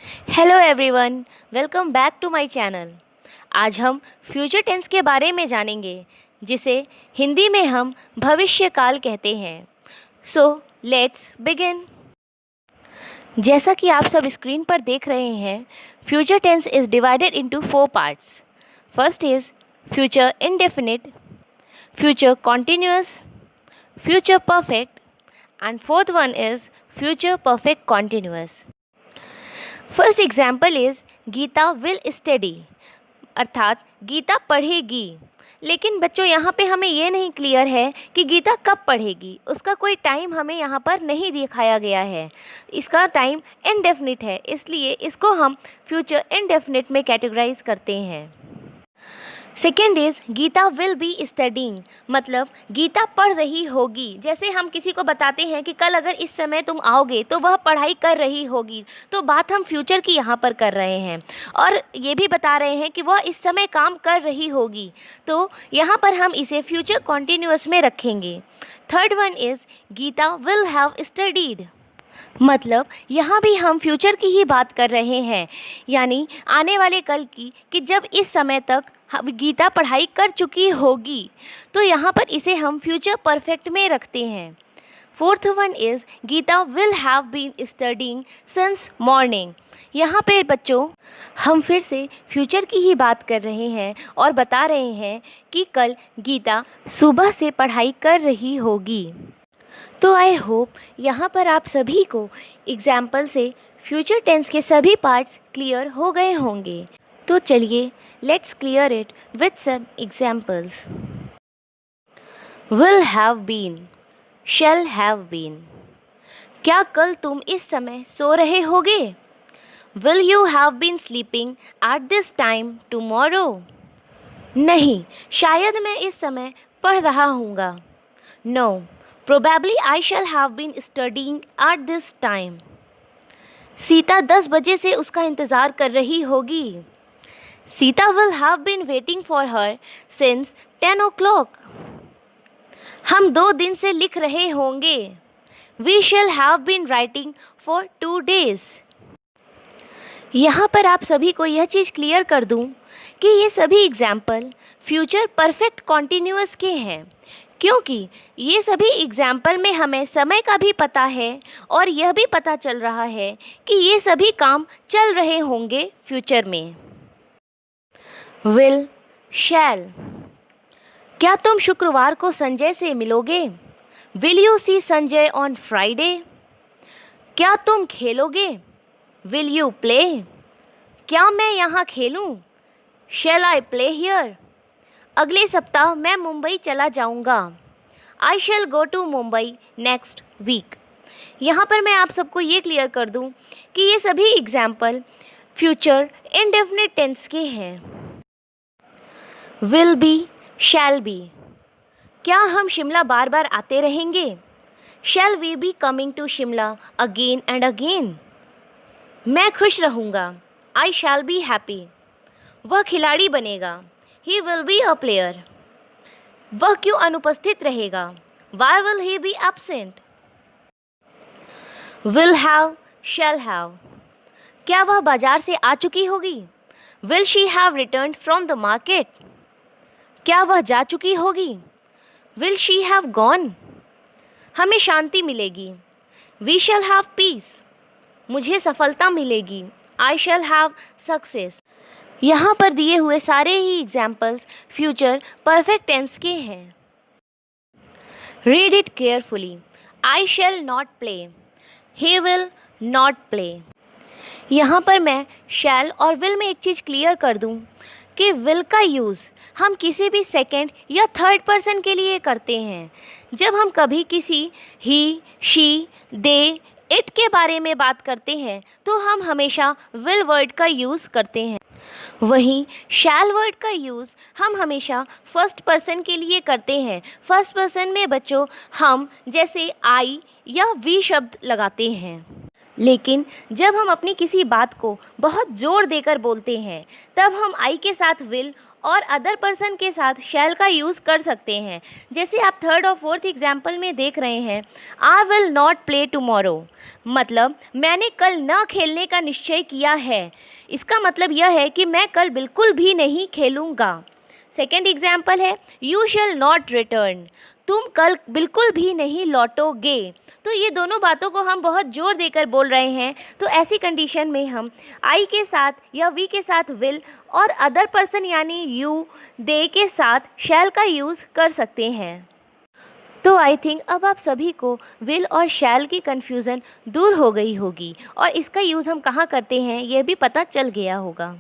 Hello everyone, welcome back to my channel. आज हम future tense के बारे में जानेंगे, जिसे हिंदी में हम भविष्य काल कहते हैं। So let's begin. जैसा कि आप सब स्क्रीन पर देख रहे हैं, future tense is divided into 4 parts. First is future indefinite, future continuous, future perfect and fourth one is future perfect continuous. First example is Geeta will study, अर्थात गीता पढ़ेगी। लेकिन बच्चों, यहाँ पे हमें ये नहीं क्लियर है कि गीता कब पढ़ेगी। उसका कोई टाइम हमें यहाँ पर नहीं दिखाया गया है। इसका टाइम इनडेफिनिट है, इसलिए इसको हम फ्यूचर इनडेफिनिट में कैटेगराइज करते हैं। Second is Geeta will be studying, मतलब गीता पढ़ रही होगी। जैसे हम किसी को बताते हैं कि कल अगर इस समय तुम आओगे तो वह पढ़ाई कर रही होगी, तो बात हम फ्यूचर की यहाँ पर कर रहे हैं और ये भी बता रहे हैं कि वह इस समय काम कर रही होगी, तो यहाँ पर हम इसे फ्यूचर कॉन्टिन्यूअस में रखेंगे। Third one is Geeta will have studied, मतलब यहाँ भी हम फ्यूचर की ही बात कर रहे हैं, यानी आने वाले कल की, कि जब इस समय तक गीता पढ़ाई कर चुकी होगी, तो यहाँ पर इसे हम फ्यूचर परफेक्ट में रखते हैं। Fourth one is Geeta will have been studying since morning. यहाँ पे बच्चों हम फिर से फ्यूचर की ही बात कर रहे हैं और बता रहे हैं कि कल गीता सुबह से पढ़ाई कर रही होगी। तो आई होप यहाँ पर आप सभी को एग्जाम्पल से फ्यूचर टेंस के सभी पार्ट्स क्लियर हो गए होंगे। तो चलिए let's clear it with some examples. Will have been, shall have been. क्या कल तुम इस समय सो रहे होगे? Will you have been sleeping at this time tomorrow? नहीं, शायद मैं इस समय पढ़ रहा हूँगा। No, probably I shall have been studying at this time. Sita 10 बजे से उसका इंतज़ार कर रही होगी। Sita will have been waiting for her since 10 o'clock. हम 2 दिन से लिख रहे होंगे। We shall have been writing for 2 days. यहाँ पर आप सभी को यह चीज़ क्लियर कर दूँ कि ये सभी एग्जाम्पल फ्यूचर परफेक्ट कॉन्टिन्यूअस के हैं, क्योंकि ये सभी एग्जाम्पल में हमें समय का भी पता है और यह भी पता चल रहा है कि ये सभी काम चल रहे होंगे फ्यूचर में। Will, shall. क्या तुम शुक्रवार को संजय से मिलोगे? Will you see Sanjay on Friday? क्या तुम खेलोगे? Will you play? क्या मैं यहाँ खेलूँ? Shall I play here? अगले सप्ताह मैं मुंबई चला जाऊंगा। I shall go to Mumbai next week. यहाँ पर मैं आप सबको ये क्लियर कर दूँ कि ये सभी एग्जाम्पल फ्यूचर इंडेफिनिट टेंस के हैं। Will be, shall be. क्या हम शिमला बार बार आते रहेंगे? Shall we be coming to Shimla again and again? मैं खुश रहूँगा। I shall be happy. वह खिलाड़ी बनेगा। He will be a player. वह क्यों अनुपस्थित रहेगा? Why will he be absent? Will have, shall have. क्या वह बाजार से आ चुकी होगी? Will she have returned from the market? क्या वह जा चुकी होगी? Will she have gone? हमें शांति मिलेगी। We shall have peace. मुझे सफलता मिलेगी। I shall have success. यहाँ पर दिए हुए सारे ही एग्जाम्पल्स फ्यूचर परफेक्ट टेंस के हैं। Read it carefully. I shall not play, he will not play. यहाँ पर मैं शैल और विल में एक चीज़ क्लियर कर दूँ कि विल का यूज़ हम किसी भी सेकंड या थर्ड पर्सन के लिए करते हैं। जब हम कभी किसी ही, शी, दे, इट के बारे में बात करते हैं तो हम हमेशा विल वर्ड का यूज़ करते हैं। वहीं शैल वर्ड का यूज़ हम हमेशा फर्स्ट पर्सन के लिए करते हैं। फर्स्ट पर्सन में बच्चों हम जैसे आई या वी शब्द लगाते हैं, लेकिन जब हम अपनी किसी बात को बहुत ज़ोर देकर बोलते हैं तब हम आई के साथ विल और अदर पर्सन के साथ शैल का यूज़ कर सकते हैं। जैसे आप थर्ड और फोर्थ एग्जाम्पल में देख रहे हैं, I will not play tomorrow, मतलब मैंने कल न खेलने का निश्चय किया है। इसका मतलब यह है कि मैं कल बिल्कुल भी नहीं खेलूँगा। सेकेंड एग्जाम्पल है, यू शैल नॉट रिटर्न, तुम कल बिल्कुल भी नहीं लौटोगे। तो ये दोनों बातों को हम बहुत जोर देकर बोल रहे हैं। तो ऐसी कंडीशन में हम आई के साथ या वी के साथ विल और अदर पर्सन यानी यू, दे के साथ शैल का यूज़ कर सकते हैं। तो आई थिंक अब आप सभी को विल और शैल की कन्फ्यूज़न दूर हो गई होगी और इसका यूज़ हम कहाँ करते हैं यह भी पता चल गया होगा।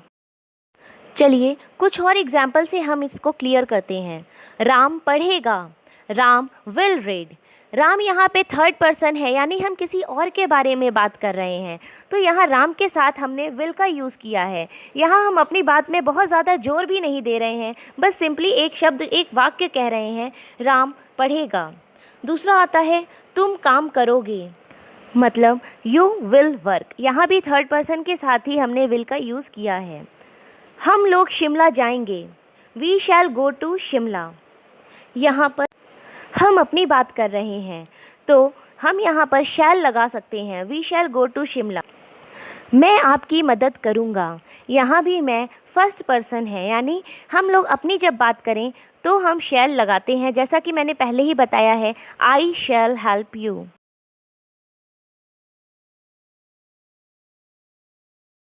चलिए कुछ और एग्जाम्पल से हम इसको क्लियर करते हैं। राम पढ़ेगा, राम विल रीड। राम यहाँ पे थर्ड पर्सन है, यानी हम किसी और के बारे में बात कर रहे हैं। तो यहाँ राम के साथ हमने विल का यूज़ किया है। यहाँ हम अपनी बात में बहुत ज़्यादा जोर भी नहीं दे रहे हैं, बस सिंपली एक शब्द, एक वाक्य कह रहे हैं, राम पढ़ेगा। दूसरा आता है तुम काम करोगे, मतलब यू विल वर्क। यहाँ भी थर्ड पर्सन के साथ ही हमने विल का यूज़ किया है। हम लोग शिमला जाएंगे, we shall go to Shimla. यहाँ पर हम अपनी बात कर रहे हैं तो हम यहाँ पर शैल लगा सकते हैं, we shall go to Shimla. मैं आपकी मदद करूँगा, यहाँ भी मैं फर्स्ट पर्सन है, यानी हम लोग अपनी जब बात करें तो हम शैल लगाते हैं, जैसा कि मैंने पहले ही बताया है, आई शैल हेल्प यू।